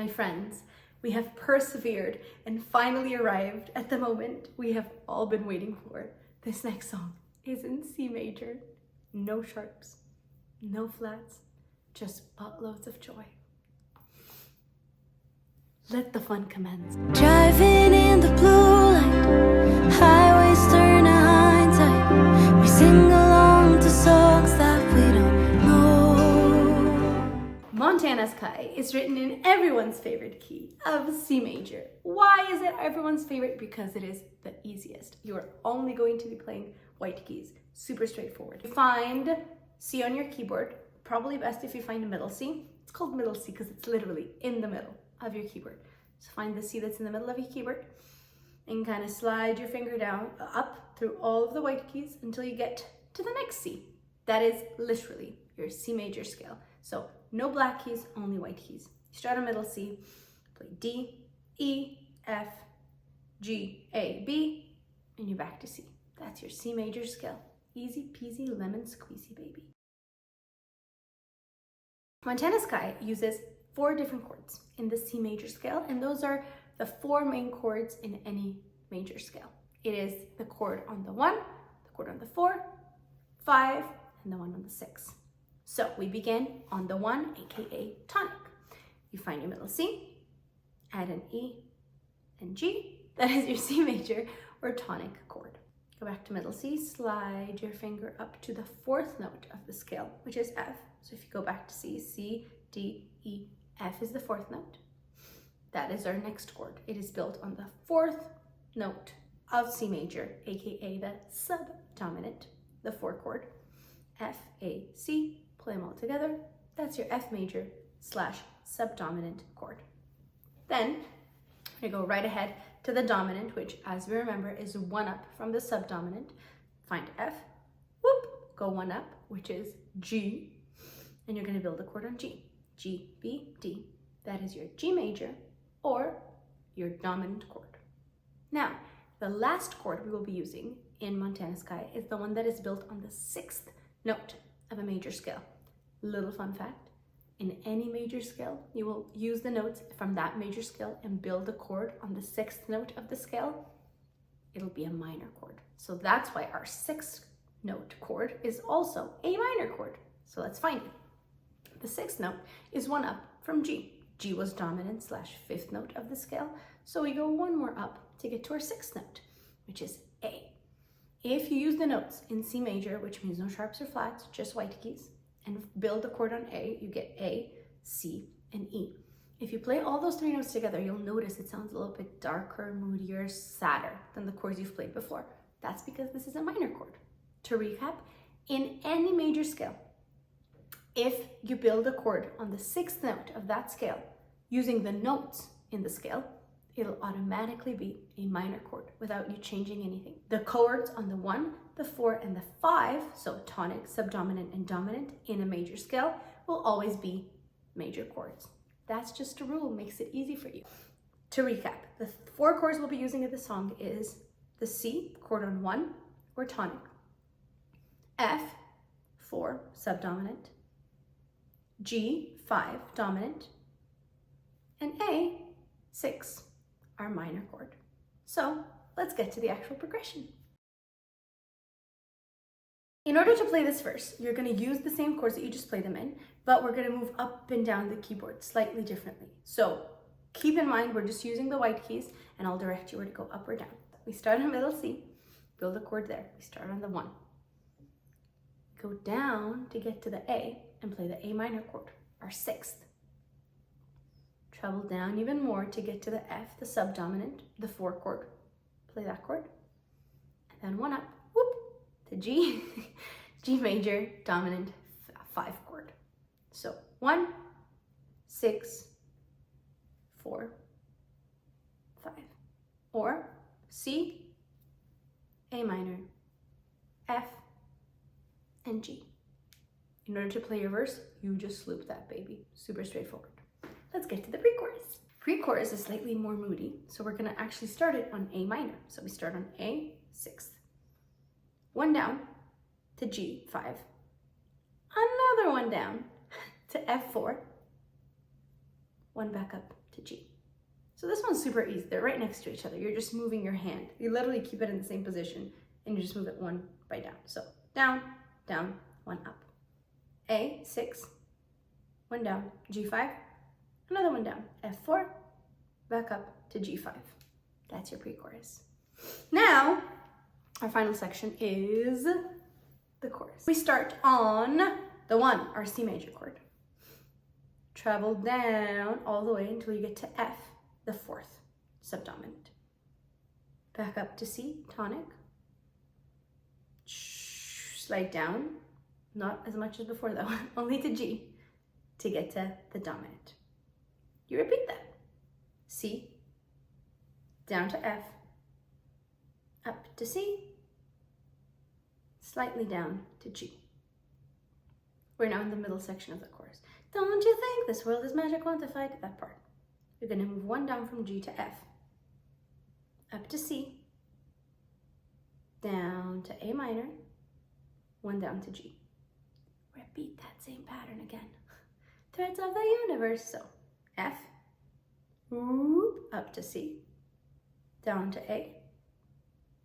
My friends, we have persevered and finally arrived at the moment we have all been waiting for. This next song is in C major. No sharps, no flats, just buttloads of joy. Let the fun commence. Driving in the blue light, highways turn to hindsight. We sing along to songs that we don't know. Montana Sky is written in everyone's favorite key of C major. Why is it everyone's favorite? Because it is the easiest. You are only going to be playing white keys. Super straightforward. Find C on your keyboard. Probably best if you find a middle C. It's called middle C because it's literally in the middle of your keyboard. So find the C that's in the middle of your keyboard and kind of slide your finger down, up through all of the white keys until you get to the next C. That is literally your C major scale. So no black keys, only white keys. You start on middle C, play D, E, F, G, A, B, and you're back to C. That's your C major scale. Easy peasy lemon squeezy, baby. Montana Sky uses 4 different chords in the C major scale, and those are the 4 main chords in any major scale. It is the chord on the 1, the chord on the 4, 5, and the one on the 6. So we begin on the 1, aka tonic. You find your middle C, add an E and G. That is your C major or tonic chord. Go back to middle C, slide your finger up to the 4th note of the scale, which is F. So if you go back to C, C, D, E, F is the 4th note. That is our next chord. It is built on the 4th note of C major, aka the subdominant, the 4 chord. F, A, C, play them all together. That's your F major / subdominant chord. Then we go right ahead to the dominant, which, as we remember, is 1 up from the subdominant. Find F, whoop, go 1 up, which is G, and you're going to build a chord on G. G, B, D. That is your G major or your dominant chord. Now, the last chord we will be using in Montana Sky is the one that is built on the 6th note of a major scale. Little fun fact, in any major scale, you will use the notes from that major scale and build a chord on the 6th note of the scale. It'll be a minor chord. So that's why our 6th note chord is also a minor chord. So let's find it. The 6th note is 1 up from G. G was dominant / 5th note of the scale. So we go 1 more up to get to our 6th note, which is A. If you use the notes in C major, which means no sharps or flats, just white keys, and build a chord on A, you get A, C, and E. If you play all those 3 notes together, you'll notice it sounds a little bit darker, moodier, sadder than the chords you've played before. That's because this is a minor chord. To recap, in any major scale, if you build a chord on the 6th note of that scale using the notes in the scale, it'll automatically be a minor chord without you changing anything. The chords on the 1, the 4, and the 5, so tonic, subdominant, and dominant in a major scale, will always be major chords. That's just a rule, makes it easy for you. To recap, the 4 chords we'll be using in the song is the C, chord on 1, or tonic, F, 4, subdominant, G, 5, dominant, and A, 6, our minor chord. So let's get to the actual progression. In order to play this verse, you're going to use the same chords that you just played them in, but we're going to move up and down the keyboard slightly differently. So keep in mind, we're just using the white keys, and I'll direct you where to go up or down. We start on middle C, build a chord there. We start on the 1. Go down to get to the A and play the A minor chord, our 6th. Travel down even more to get to the F, the subdominant, the 4 chord. Play that chord. And then 1 up, whoop, to G, G major, dominant, 5 chord. So 1, 6, 4, 5. Or C, A minor, F, and G. In order to play your verse, you just loop that baby. Super straightforward. Let's get to the pre-chorus. Pre-chorus is slightly more moody, so we're gonna actually start it on A minor. So we start on A, 6th. 1 down to G, 5. Another 1 down to F4. 1 back up to G. So this one's super easy. They're right next to each other. You're just moving your hand. You literally keep it in the same position and you just move it 1 by down. So down, down, 1 up. A, 6, 1 down, G5, another 1 down, F4, back up to G5. That's your pre-chorus. Now, our final section is the chorus. We start on the 1, our C major chord. Travel down all the way until you get to F, the 4th subdominant. Back up to C, tonic. Slide down, not as much as before though, only to G to get to the dominant. You repeat that. C, down to F, up to C, slightly down to G. We're now in the middle section of the chorus. Don't you think this world is magic quantified? That part. You're going to move 1 down from G to F, up to C, down to A minor, 1 down to G. Repeat that same pattern again. Threads of the universe. So F, up to C, down to A,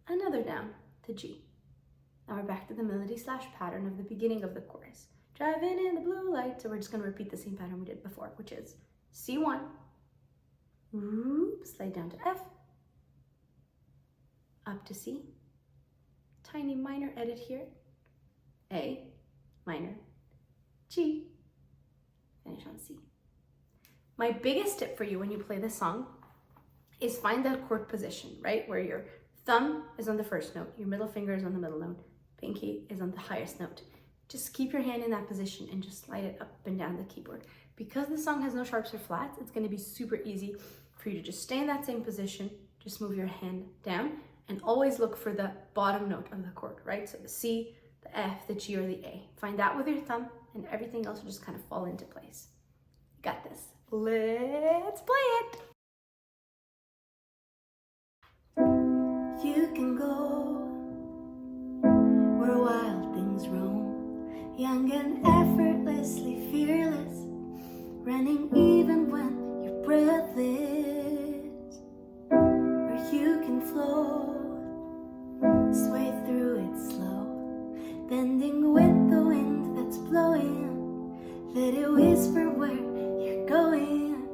another down to G. Now we're back to the melody / pattern of the beginning of the chorus. Driving in the blue light. So we're just going to repeat the same pattern we did before, which is C1, slide down to F, up to C, tiny minor edit here, A, minor, G, finish on C. My biggest tip for you when you play this song is find that chord position, right? Where your thumb is on the first note, your middle finger is on the middle note, pinky is on the highest note. Just keep your hand in that position and just slide it up and down the keyboard. Because the song has no sharps or flats, it's gonna be super easy for you to just stay in that same position, just move your hand down, and always look for the bottom note of the chord, right? So the C, the F, the G, or the A. Find that with your thumb, and everything else will just kind of fall into place. You got this. Let's play it. You can go where wild things roam, young and effortlessly fearless, running even when you're breathless, where you can float, sway through it slow, bending with the wind that's blowing, let it whisper where you're going,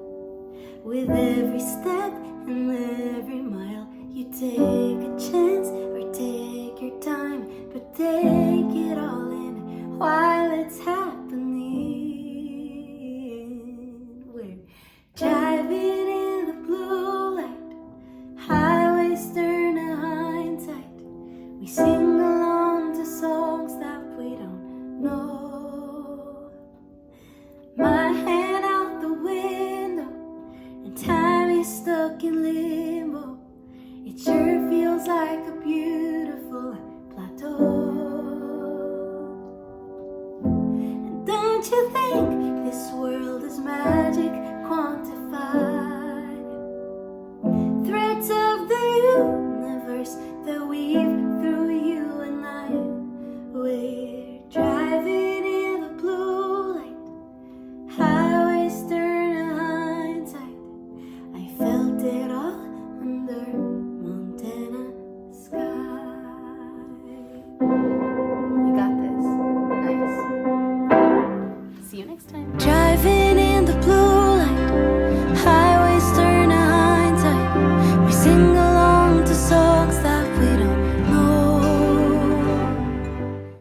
with every step and every mile. You take a chance or take your time, but take it all in while it's happening.